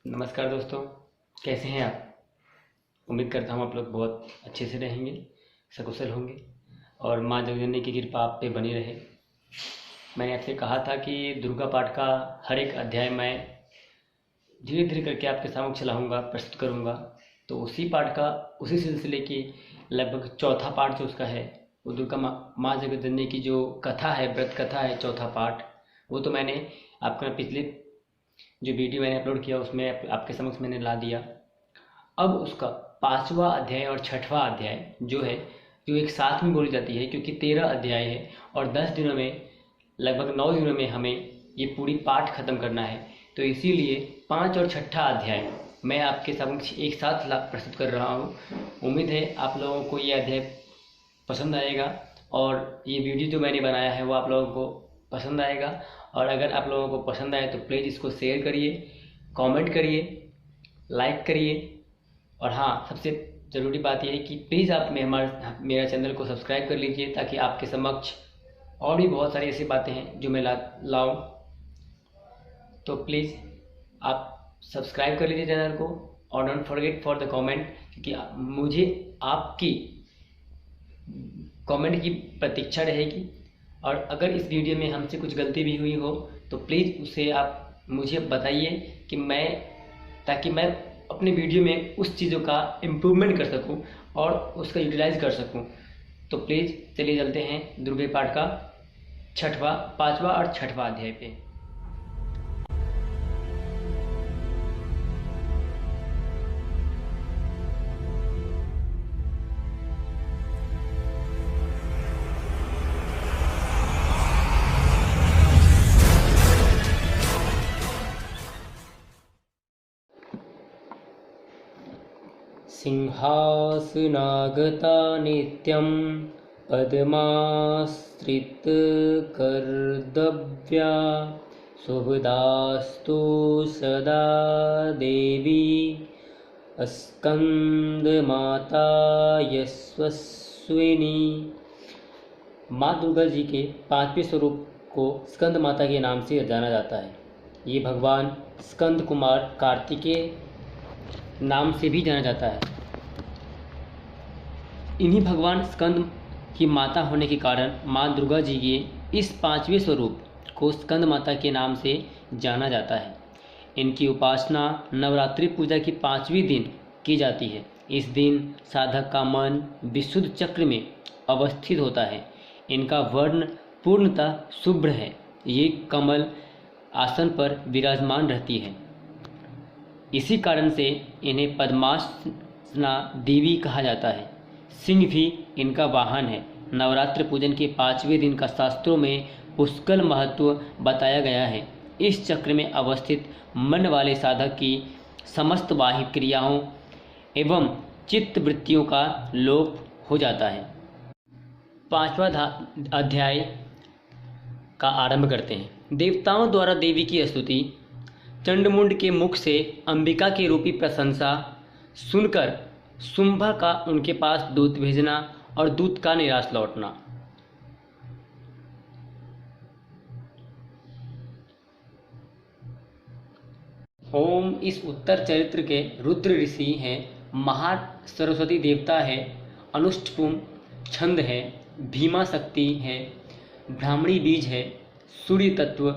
नमस्कार दोस्तों, कैसे हैं आप। उम्मीद करता हूँ आप लोग बहुत अच्छे से रहेंगे, सकुशल होंगे और माँ जगदम्बा की कृपा आप पे बनी रहे। मैंने आपसे कहा था कि दुर्गा पाठ का हर एक अध्याय मैं धीरे धीरे करके आपके सामने चलाऊँगा, प्रस्तुत करूँगा। तो उसी पाठ का, उसी सिलसिले की लगभग चौथा पाठ जो उसका है, वो दुर्गा माँ जगदम्बा की जो कथा है, व्रत कथा है, चौथा पाठ, वो तो मैंने आपका पिछले जो वीडियो मैंने अपलोड किया उसमें आपके समक्ष मैंने ला दिया। अब उसका पांचवा अध्याय और छठवां अध्याय जो है, जो एक साथ में बोली जाती है, क्योंकि 13 अध्याय है और 10 दिनों में, लगभग 9 दिनों में हमें ये पूरी पाठ खत्म करना है। तो इसीलिए 5 और छठा अध्याय मैं आपके समक्ष एक साथ प्रस्तुत कर रहा हूँ। उम्मीद है आप लोगों को ये अध्याय पसंद आएगा और ये वीडियो जो मैंने बनाया है वो आप लोगों को पसंद आएगा। और अगर आप लोगों को पसंद आए तो प्लीज़ इसको शेयर करिए, कमेंट करिए, लाइक करिए। और हाँ, सबसे ज़रूरी बात यह है कि प्लीज़ आप मेरा चैनल को सब्सक्राइब कर लीजिए, ताकि आपके समक्ष और भी बहुत सारी ऐसी बातें हैं जो मैं लाऊं। तो प्लीज़ आप सब्सक्राइब कर लीजिए चैनल को और don't forget for the comment, क्योंकि मुझे आपकी कमेंट की प्रतीक्षा रहेगी। और अगर इस वीडियो में हमसे कुछ गलती भी हुई हो तो प्लीज़ उसे आप मुझे बताइए ताकि मैं अपने वीडियो में उस चीज़ों का इम्प्रूवमेंट कर सकूं और उसका यूटिलाइज कर सकूं। तो प्लीज़ चलिए चलते हैं दुर्गा पाठ का पांचवा और छठवां अध्याय पे। सिंहासनागता नित्यं पद्माश्रितकर्दव्या शुभदास्तु सदा देवी स्कंदमाता यशस्विनी। माँ दुर्गा जी के पांचवें स्वरूप को स्कंद माता के नाम से जाना जाता है। ये भगवान स्कंद कुमार कार्तिकेय नाम से भी जाना जाता है। इन्हीं भगवान स्कंद की माता होने के कारण माँ दुर्गा जी के इस पांचवें स्वरूप को स्कंद माता के नाम से जाना जाता है। इनकी उपासना नवरात्रि पूजा की 5वें दिन की जाती है। इस दिन साधक का मन विशुद्ध चक्र में अवस्थित होता है। इनका वर्ण पूर्णतः शुभ्र है। ये कमल आसन पर विराजमान रहती है। इसी कारण से इन्हें पद्मासना देवी कहा जाता है। सिंह भी इनका वाहन है। नवरात्र पूजन के 5वें दिन का शास्त्रों में पुष्कल महत्व बताया गया है। इस चक्र में अवस्थित मन वाले साधक की समस्त बाह्य क्रियाओं एवं चित्त वृत्तियों का लोप हो जाता है। पांचवा अध्याय का आरंभ करते हैं। देवताओं द्वारा देवी की स्तुति। चंडमुंड के मुख से अंबिका की रूपी प्रशंसा सुनकर शुंभा का उनके पास दूत भेजना और दूत का निराश लौटना। ओम इस उत्तर चरित्र के रुद्र ऋषि हैं। महा सरस्वती देवता है। अनुष्टुप छंद है। भीमा शक्ति है। ब्राह्मणी बीज है। सूर्य तत्व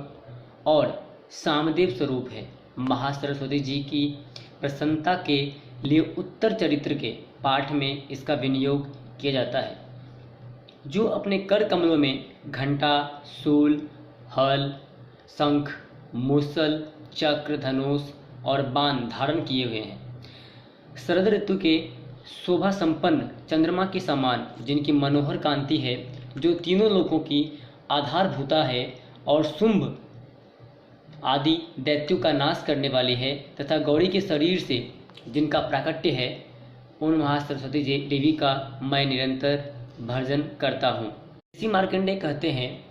और सामदेव स्वरूप है। महासरस्वती जी की प्रसन्नता के लिए उत्तर चरित्र के पाठ में इसका विनियोग किया जाता है। जो अपने कर कमलों में घंटा, शूल, हल, शंख, मूसल, चक्र, धनुष और बाण धारण किए हुए हैं। शरद ऋतु के शोभा संपन्न चंद्रमा के समान जिनकी मनोहर कांति है, जो तीनों लोकों की आधारभूता है और शुंभ आदि दैत्यों का नाश करने वाली है, तथा गौरी के शरीर से जिनका प्राकट्य है, उन महासरस्वती देवी का मैं निरंतर भजन करता हूँ। ऋषि मार्कंडेय कहते हैं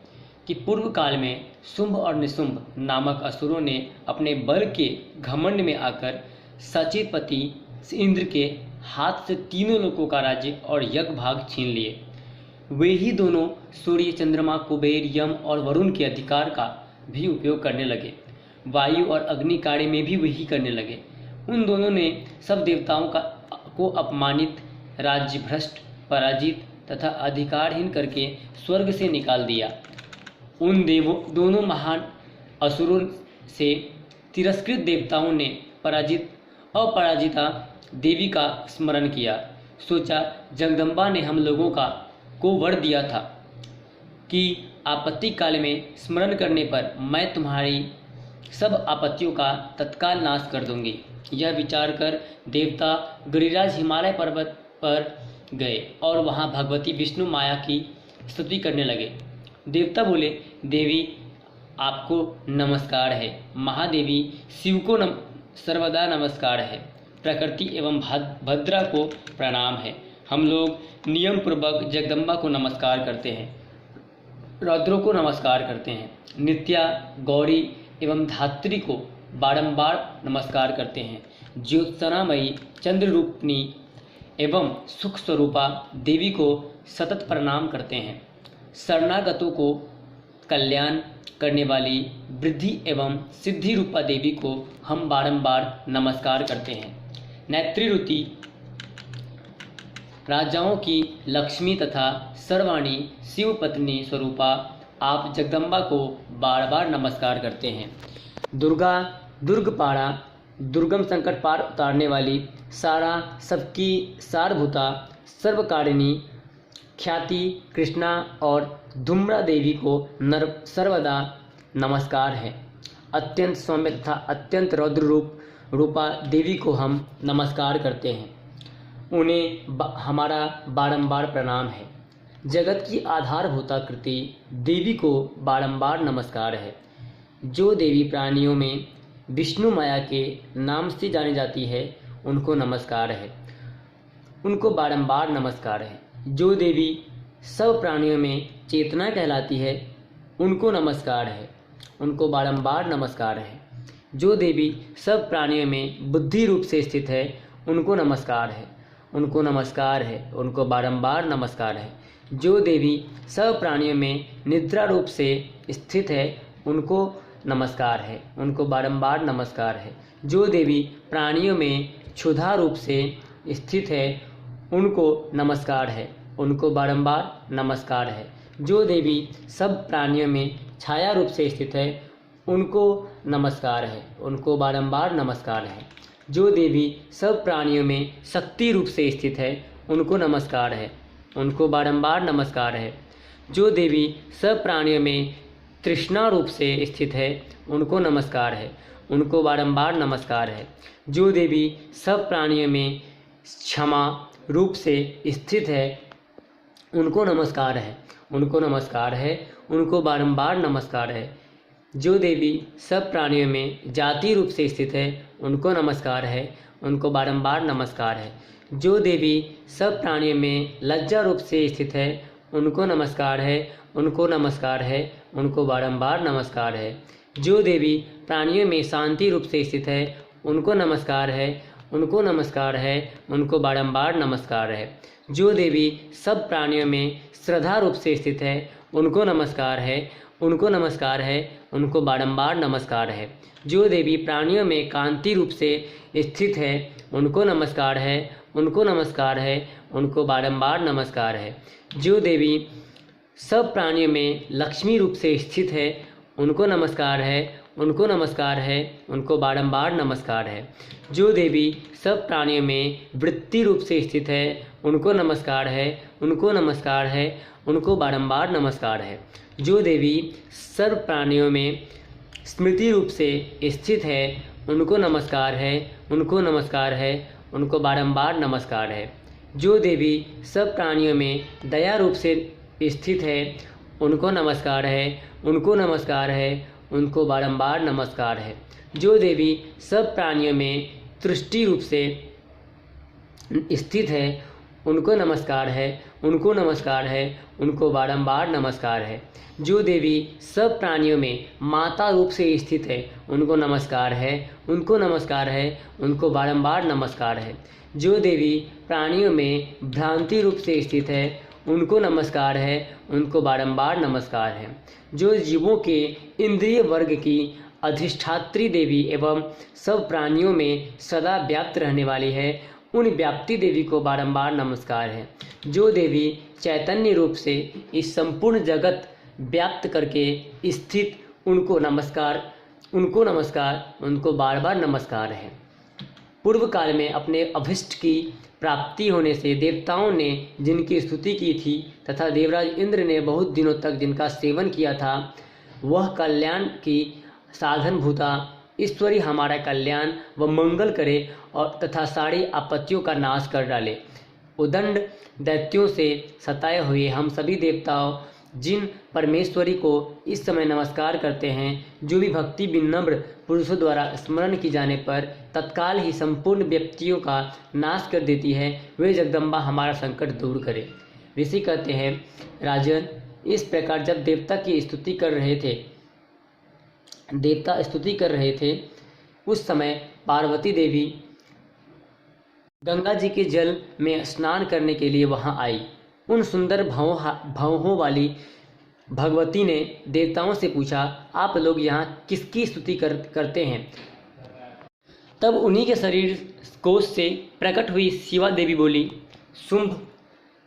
कि पूर्व काल में शुंभ और निशुंभ नामक असुरों ने अपने बल के घमंड में आकर सचेपति इंद्र के हाथ से तीनों लोकों का राज्य और यज्ञ भाग छीन लिए। वे ही दोनों सूर्य, चंद्रमा, कुबेर, यम और वरुण के अधिकार का भी उपयोग करने लगे। वायु और अग्नि कार्य में भी वही करने लगे। उन दोनों ने सब देवताओं को अपमानित, राज्य भ्रष्ट, पराजित तथा अधिकारहीन करके स्वर्ग से निकाल दिया। उन दोनों महान असुरों से तिरस्कृत देवताओं ने अपराजिता देवी का स्मरण किया। सोचा, जगदम्बा ने हम लोगों को वर दिया था कि आपत्ति काल में स्मरण करने पर मैं तुम्हारी सब आपत्तियों का तत्काल नाश कर दूंगी। यह विचार कर देवता गिरिराज हिमालय पर्वत पर गए और वहां भगवती विष्णु माया की स्तुति करने लगे। देवता बोले, देवी आपको नमस्कार है। महादेवी शिव को सर्वदा नमस्कार है। प्रकृति एवं भद्रा को प्रणाम है। हम लोग नियम पूर्वक जगदम्बा को नमस्कार करते हैं, रुद्रों को नमस्कार करते हैं, नित्या, गौरी एवं धात्री को बारंबार नमस्कार करते हैं। ज्योत्सनामयी, चंद्र रूपनी एवं सुख स्वरूपा देवी को सतत प्रणाम करते हैं। शरणागतों को कल्याण करने वाली वृद्धि एवं सिद्धि रूपा देवी को हम बारंबार नमस्कार करते हैं। नेत्रिरुति, राजाओं की लक्ष्मी तथा सर्वाणी शिव पत्नी स्वरूपा आप जगदम्बा को बार बार नमस्कार करते हैं। दुर्गा, दुर्गपाड़ा, दुर्गम संकट पार उतारने वाली, सारा सबकी सारभूता, सर्वकारिणी, ख्याति कृष्णा और धूम्रा देवी को सर्वदा नमस्कार है। अत्यंत सौम्य तथा अत्यंत रौद्र रूपा देवी को हम नमस्कार करते हैं। उन्हें हमारा बारंबार प्रणाम है। जगत की आधारभूता कृति देवी को बारंबार नमस्कार है। जो देवी प्राणियों में विष्णु माया के नाम से जानी जाती है, उनको नमस्कार है, उनको बारंबार नमस्कार है। जो देवी सब प्राणियों में चेतना कहलाती है, उनको नमस्कार है, उनको बारंबार नमस्कार है। जो देवी सब प्राणियों में बुद्धि रूप से स्थित है, उनको नमस्कार है, उनको नमस्कार है, उनको बारंबार नमस्कार है। जो देवी सब प्राणियों में निद्रा रूप से स्थित है, उनको नमस्कार है, उनको बारंबार नमस्कार है। जो देवी प्राणियों में क्षुधा रूप से स्थित है, उनको नमस्कार है, उनको बारंबार नमस्कार है। जो देवी सब प्राणियों में छाया रूप से स्थित है, उनको नमस्कार है, उनको बारंबार नमस्कार है। जो देवी सब प्राणियों में शक्ति रूप से स्थित है, उनको नमस्कार है, उनको बारंबार नमस्कार है। जो देवी सब प्राणियों में तृष्णा रूप से स्थित है, उनको नमस्कार है, उनको बारंबार नमस्कार है। जो देवी सब प्राणियों में क्षमा रूप से स्थित है, उनको नमस्कार है, उनको नमस्कार है, उनको बारंबार नमस्कार है। जो देवी सब प्राणियों में जाति रूप से स्थित है, उनको नमस्कार है, उनको बारंबार नमस्कार है। जो देवी सब प्राणियों में लज्जा रूप से स्थित है, उनको नमस्कार है, उनको नमस्कार है, उनको बारंबार नमस्कार है। जो देवी प्राणियों में शांति रूप से स्थित है, उनको नमस्कार है, उनको नमस्कार है, उनको बारंबार नमस्कार है। जो देवी सब प्राणियों में श्रद्धा रूप से स्थित है, उनको नमस्कार है, उनको नमस्कार है, उनको बारंबार नमस्कार है। जो देवी प्राणियों में कांति रूप से स्थित है, उनको नमस्कार है, उनको नमस्कार है, उनको बारंबार नमस्कार है। जो देवी सब प्राणियों में लक्ष्मी रूप से स्थित है, उनको नमस्कार है, उनको नमस्कार है, उनको बारंबार नमस्कार है। जो देवी सब प्राणियों में वृत्ति रूप से स्थित है, उनको नमस्कार है, उनको नमस्कार है, उनको बारंबार नमस्कार है। जो देवी सर्व प्राणियों में स्मृति रूप से स्थित है, उनको नमस्कार है, उनको नमस्कार है, उनको बारंबार नमस्कार है। जो देवी सब प्राणियों में दया रूप से स्थित है, उनको नमस्कार है, उनको नमस्कार है, उनको बारंबार नमस्कार है। जो देवी सब प्राणियों में तुष्टि रूप से स्थित है, उनको नमस्कार है, उनको नमस्कार है, उनको बारंबार नमस्कार है। जो देवी सब प्राणियों में माता रूप से स्थित है, उनको नमस्कार है, उनको नमस्कार है, उनको बारंबार नमस्कार है। जो देवी प्राणियों में भ्रांति रूप से स्थित है, उनको नमस्कार है, उनको बारंबार नमस्कार है। जो जीवों के इंद्रिय वर्ग की अधिष्ठात्री देवी एवं सब प्राणियों में सदा व्याप्त रहने वाली है, उन व्याप्ति देवी को बारंबार नमस्कार है। जो देवी चैतन्य रूप से इस संपूर्ण जगत व्याप्त करके स्थित, उनको बार बार नमस्कार है। पूर्व काल में अपने अभिष्ट की प्राप्ति होने से देवताओं ने जिनकी स्तुति की थी तथा देवराज इंद्र ने बहुत दिनों तक जिनका सेवन किया था, वह कल्याण की साधन भूता ईश्वरी हमारा कल्याण व मंगल करे और तथा सारी आपत्तियों का नाश कर डाले। उदंड दैत्यों से सताए हुए हम सभी देवताओं जिन परमेश्वरी को इस समय नमस्कार करते हैं, जो भी भक्ति विनम्र पुरुषों द्वारा स्मरण की जाने पर तत्काल ही संपूर्ण व्यक्तियों का नाश कर देती है, वे जगदम्बा हमारा संकट दूर करे। ऋषि कहते हैं, राजन, इस प्रकार जब देवता स्तुति कर रहे थे उस समय पार्वती देवी गंगा जी के जल में स्नान करने के लिए वहां आई। उन सुंदर भावों वाली भगवती ने देवताओं से पूछा, आप लोग यहाँ किसकी स्तुति करते हैं? तब उन्हीं के शरीर कोश से प्रकट हुई शिवा देवी बोली, शुंभ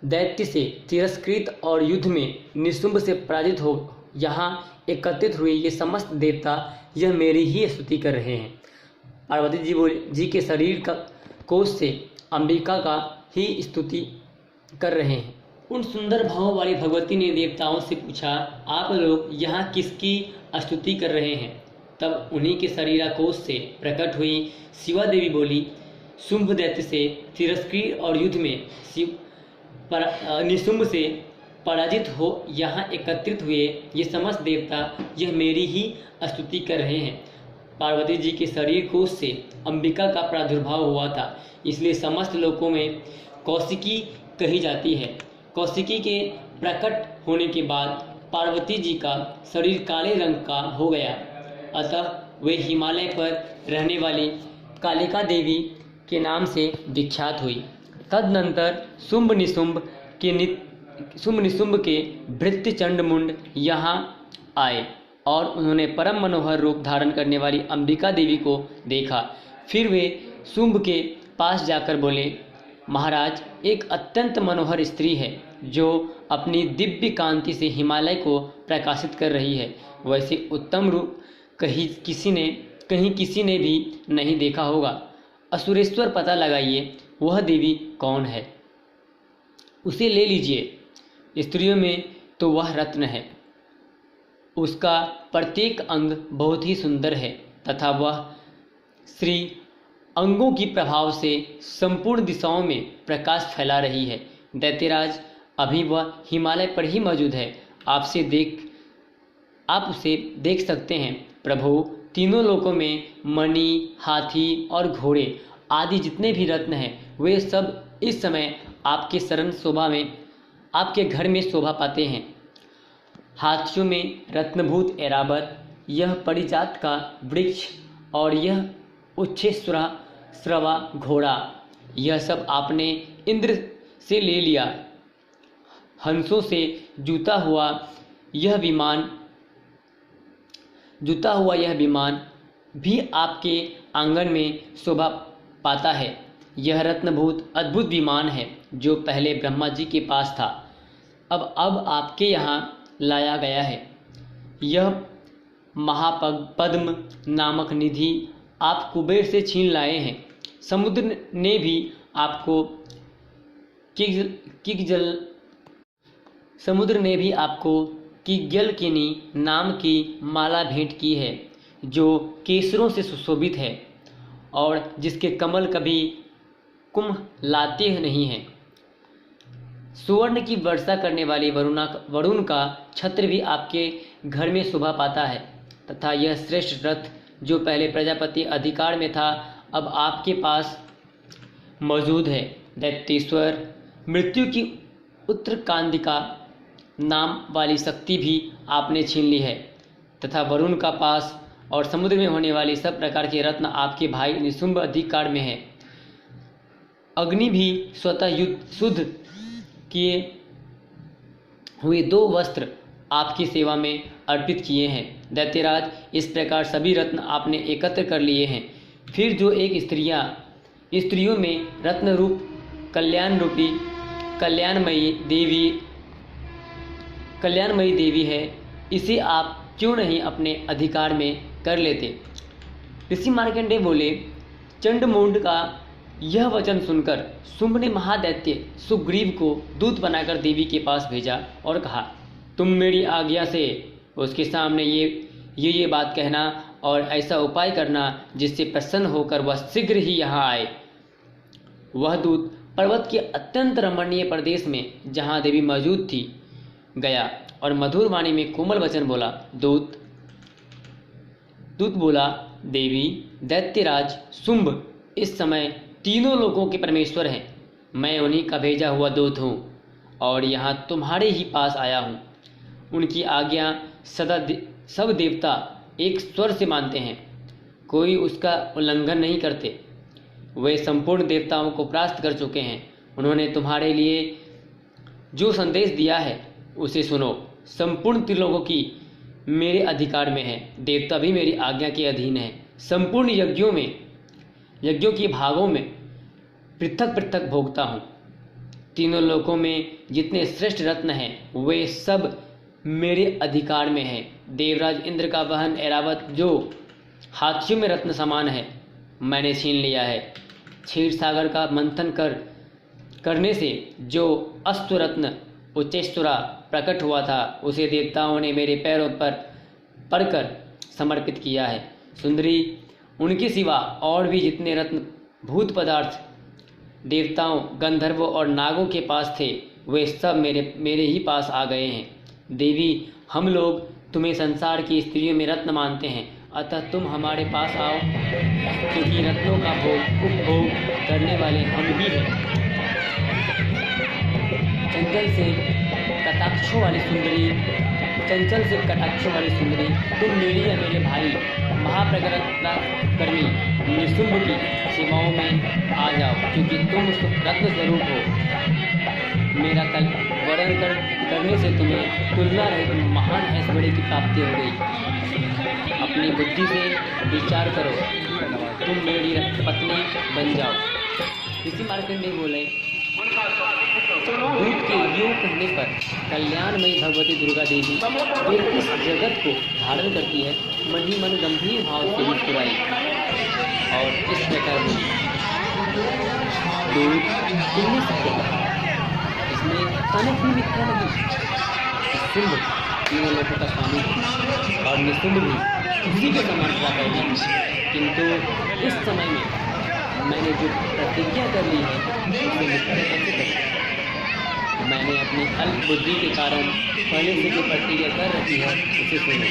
दैत्य से तिरस्कृत और युद्ध में निशुंभ से पराजित हो यहाँ एकत्रित हुए ये समस्त देवता यह मेरी ही स्तुति कर रहे हैं। पार्वती जी के शरीर का कोश से अंबिका का ही स्तुति कर रहे हैं। उन सुंदर भावों वाली भगवती ने देवताओं से पूछा, आप लोग यहाँ किसकी स्तुति कर रहे हैं? तब उन्हीं के शरीराकोश से प्रकट हुई शिवा देवी बोली, शुंभ दैत्य से तिरस्कृत और युद्ध में निशुंभ से पराजित हो यहाँ एकत्रित हुए ये समस्त देवता यह मेरी ही स्तुति कर रहे हैं। पार्वती जी के शरीर कोश से अंबिका का प्रादुर्भाव हुआ था, इसलिए समस्त लोकों में कौशिकी कही जाती है। कौशिकी के प्रकट होने के बाद पार्वती जी का शरीर काले रंग का हो गया, अतः वे हिमालय पर रहने वाली कालिका देवी के नाम से विख्यात हुई। तदनंतर शुंभ निशुंभ के भृत्य चंडमुंड यहाँ आए और उन्होंने परम मनोहर रूप धारण करने वाली अंबिका देवी को देखा। फिर वे शुंभ के पास जाकर बोले, महाराज, एक अत्यंत मनोहर स्त्री है जो अपनी दिव्य कांति से हिमालय को प्रकाशित कर रही है। वैसे उत्तम रूप कहीं किसी ने भी नहीं देखा होगा। असुरेश्वर पता लगाइए वह देवी कौन है, उसे ले लीजिए। स्त्रियों में तो वह रत्न है, उसका प्रत्येक अंग बहुत ही सुंदर है तथा वह श्री अंगों की प्रभाव से संपूर्ण दिशाओं में प्रकाश फैला रही है। दैत्यराज, अभी वह हिमालय पर ही मौजूद है, आप उसे देख सकते हैं। प्रभु, तीनों लोकों में मणि, हाथी और घोड़े आदि जितने भी रत्न हैं, वे सब इस समय आपके घर में शोभा पाते हैं। हाथियों में रत्नभूत ऐरावत, यह परिजात का वृक्ष और यह उच्छेश्रवा घोड़ा, यह सब आपने इंद्र से ले लिया। हंसों से जुता हुआ यह विमान भी आपके आंगन में शोभा पाता है। यह रत्नभूत अद्भुत विमान है जो पहले ब्रह्मा जी के पास था, अब आपके यहाँ लाया गया है। यह महापद्म नामक निधि आप कुबेर से छीन लाए हैं। समुद्र ने भी आपको किग्यलकिनी नाम की माला भेंट की है, जो केसरों से सुशोभित है और जिसके कमल कभी कुम्हलाते नहीं हैं। सुवर्ण की वर्षा करने वाली वरुण का छत्र भी आपके घर में शोभा पाता है तथा यह श्रेष्ठ रथ जो पहले प्रजापति अधिकार में था, अब आपके पास मौजूद है। दैत्येश्वर, मृत्यु की उत्तरकांदिका नाम वाली शक्ति भी आपने छीन ली है तथा वरुण का पास और समुद्र में होने वाली सब प्रकार के रत्न आपके भाई निशुंभ अधिकार में है। अग्नि भी स्वतः शुद्ध किए हुए 2 वस्त्र आपकी सेवा में अर्पित किए हैं। दैत्यराज, इस प्रकार सभी रत्न आपने एकत्र कर लिए हैं। फिर जो एक स्त्रियों में रत्न रूप कल्याण रूपी कल्याणमयी देवी है, इसे आप क्यों नहीं अपने अधिकार में कर लेते? ऋषि मार्कंडेय बोले, चंडमुंड का यह वचन सुनकर शुंभ ने महादैत्य सुग्रीव को दूत बनाकर देवी के पास भेजा और कहा, तुम मेरी आज्ञा से उसके सामने ये बात कहना और ऐसा उपाय करना जिससे प्रसन्न होकर वह शीघ्र ही यहाँ आए। वह दूत पर्वत के अत्यंत रमणीय प्रदेश में जहाँ देवी मौजूद थी गया और मधुर वाणी में कोमल वचन बोला। दूत बोला, देवी, दैत्यराज शुंभ इस समय तीनों लोकों के परमेश्वर हैं। मैं उन्हीं का भेजा हुआ दूत हूँ और यहाँ तुम्हारे ही पास आया हूँ। उनकी आज्ञा सदा सब देवता एक स्वर से मानते हैं, कोई उसका उल्लंघन नहीं करते। वे संपूर्ण देवताओं को परास्त कर चुके हैं। उन्होंने तुम्हारे लिए जो संदेश दिया है उसे सुनो। संपूर्ण त्रिलोकों की मेरे अधिकार में है, देवता भी मेरी आज्ञा के अधीन है। संपूर्ण यज्ञों के भागों में पृथक पृथक भोगता हूँ। तीनों लोकों में जितने श्रेष्ठ रत्न हैं वे सब मेरे अधिकार में है। देवराज इंद्र का वाहन ऐरावत जो हाथियों में रत्न समान है, मैंने छीन लिया है। क्षीर सागर का मंथन करने से जो अस्तु रत्न उच्चेश्वरा प्रकट हुआ था, उसे देवताओं ने मेरे पैरों पर पड़कर समर्पित किया है। सुंदरी, उनके सिवा और भी जितने रत्न भूत पदार्थ देवताओं, गंधर्वों और नागों के पास थे, वे सब मेरे ही पास आ गए हैं। देवी, हम लोग तुम्हें संसार की स्त्रियों में रत्न मानते हैं, अतः तुम हमारे पास आओ, क्योंकि रत्नों का उपभोग करने वाले हम ही हैं। चंचल से कटाक्षों वाली सुंदरी, तुम मेरी या मेरे भाई महाप्रज्ञाकर्मी निशुंभ की सेवाओं में आ जाओ, क्योंकि तुम रत्न स्वरूप हो। मेरा कल वर्णन करने से तुम्हें तुलना रहित महान ऐश्वर्य की प्राप्ति हो गई। अपनी बुद्धि से विचार करो, तुम मेरी पत्नी बन जाओ। ऋषि मार्कंडेय बोले, दूत के यूं कहने पर कल्याणमयी भगवती दुर्गा देवी जो इस जगत को धारण करती है, मन ही मन गंभीर भाव से मुस्कुराई और इस प्रकार बोली, दूत, तुमने सत्य कहा, इसमें तनिक भी मिथ्या नहीं। शुंभ तीनों लोगों का स्वामी और निशुंभ भी उसी के समान हुआ करते, किंतु इस समय में मैंने जो प्रतिज्ञा कर ली है उसे मिथ्या कैसे करूं? मैंने अपनी अल्प बुद्धि के कारण पहले से जो प्रतिज्ञा कर रखी है उसे सुनो।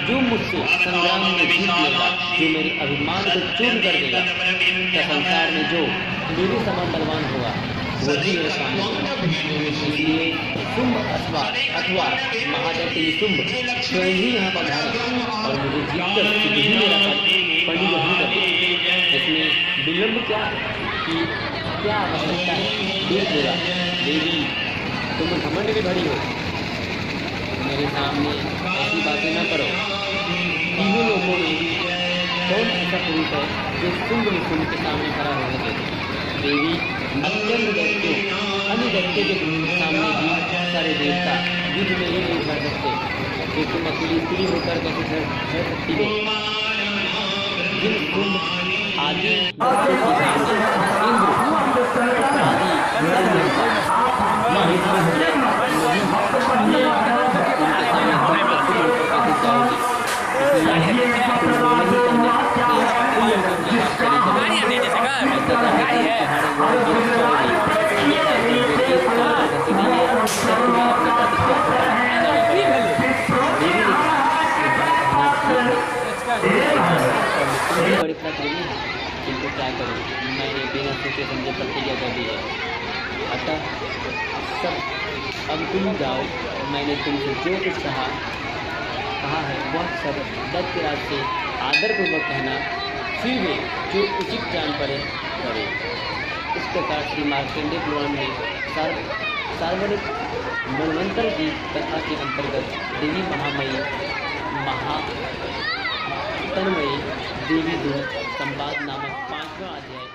जो मुझसे संग्राम में जीत लेगा, जो मेरे अभिमान को चूर्ण कर देगा, क्या संसार में जो मेरे समान बलवान होगा वही मेरे सामने होगा। इसलिए शुंभ अथवा महादैत्य निशुंभ स्वयं ही यहाँ पर आए और मुझे जीतकर सीधे ही मेरा पंडित नहीं करते। इसमें विलंब क्या कि क्या आवश्यकता है? दूत बोला, देवी, तुम घमंड में भरी हो, मेरे सामने ऐसी बातें न करो। तीनों लोगों में कौन ऐसा पुरुष है जो शुंभ निशुंभ के सामने खड़ा हो सके? देवी, अन्य दैत्यों के सामने भी सारे देवता युद्ध में ही नहीं लड़ सकते, तो तुम अकेली स्त्री होकर कैसे लड़ सकती हो? जिन शुंभ आदि किंतु क्या करूं, मैंने बिना सोचे समझे प्रतिज्ञा कर दी है। अतः सब अब तुम जाओ, मैंने तुमसे जो कुछ कहा है वह सब दैत्यराज से आदरपूर्वक कहना, फिर वे जो उचित जान पड़े करे। इस प्रकार श्री मार्कंडेय पुराण में सार्वजनिक मनवंतर की कथा के अंतर्गत देवी महामयी महातन्वयी देवी दूत संवाद नामक 5वां अध्याय